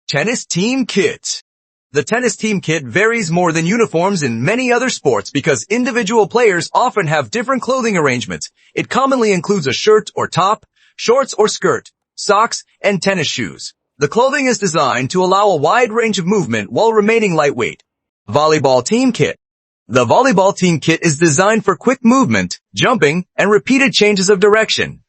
Tennis Team Kit. The tennis team kit varies more than uniforms in many other sports because individual players often have different clothing arrangements. It commonly includes a shirt or top, shorts or skirt, socks, and tennis shoes. The clothing is designed to allow a wide range of movement while remaining lightweight. Volleyball Team Kit. The volleyball team kit is designed for quick movement, jumping, and repeated changes of direction.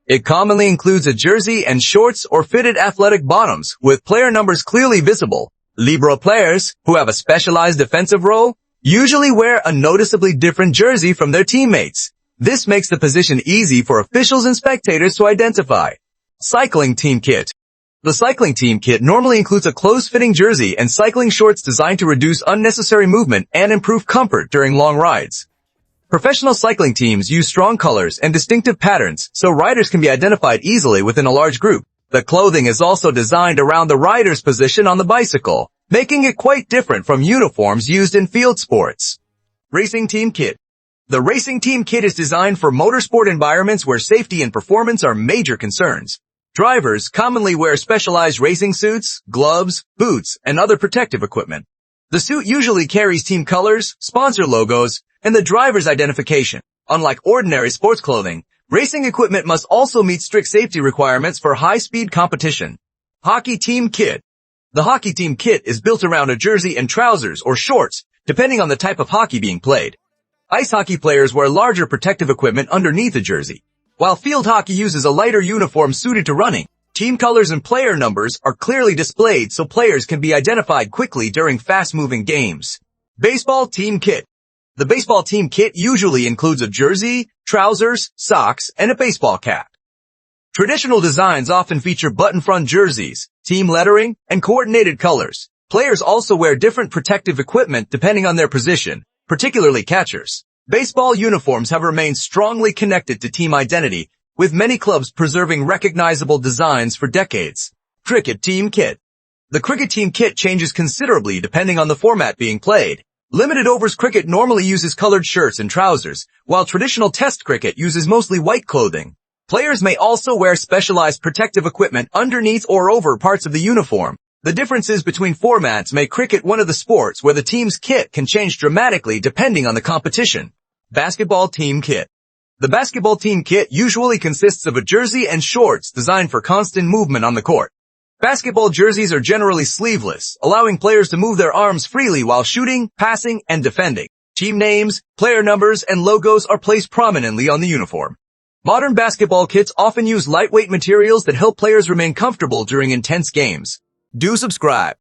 It commonly includes a jersey and shorts or fitted athletic bottoms with player numbers clearly visible. Libero players, who have a specialized defensive role, usually wear a noticeably different jersey from their teammates. This makes the position easy for officials and spectators to identify. Cycling Team Kit. The cycling team kit normally includes a close-fitting jersey and cycling shorts designed to reduce unnecessary movement and improve comfort during long rides. Professional cycling teams use strong colors and distinctive patterns so riders can be identified easily within a large group. The clothing is also designed around the rider's position on the bicycle, making it quite different from uniforms used in field sports. Racing Team Kit. The racing team kit is designed for motorsport environments where safety and performance are major concerns. Drivers commonly wear specialized racing suits, gloves, boots, and other protective equipment. The suit usually carries team colors, sponsor logos, and the driver's identification. Unlike ordinary sports clothing, racing equipment must also meet strict safety requirements for high-speed competition. Hockey Team Kit. The hockey team kit is built around a jersey and trousers or shorts, depending on the type of hockey being played. Ice hockey players wear larger protective equipment underneath the jersey, while field hockey uses a lighter uniform suited to running. Team colors and player numbers are clearly displayed so players can be identified quickly during fast-moving games. Baseball Team Kit. The baseball team kit usually includes a jersey, trousers, socks, and a baseball cap. Traditional designs often feature button-front jerseys, team lettering, and coordinated colors. Players also wear different protective equipment depending on their position, particularly catchers. Baseball uniforms have remained strongly connected to team identity, with many clubs preserving recognizable designs for decades. Cricket Team Kit. The cricket team kit changes considerably depending on the format being played. Limited overs cricket normally uses colored shirts and trousers, while traditional test cricket uses mostly white clothing. Players may also wear specialized protective equipment underneath or over parts of the uniform. The differences between formats make cricket one of the sports where the team's kit can change dramatically depending on the competition. Basketball Team Kit. The basketball team kit usually consists of a jersey and shorts designed for constant movement on the court. Basketball jerseys are generally sleeveless, allowing players to move their arms freely while shooting, passing, and defending. Team names, player numbers, and logos are placed prominently on the uniform. Modern basketball kits often use lightweight materials that help players remain comfortable during intense games. Do subscribe.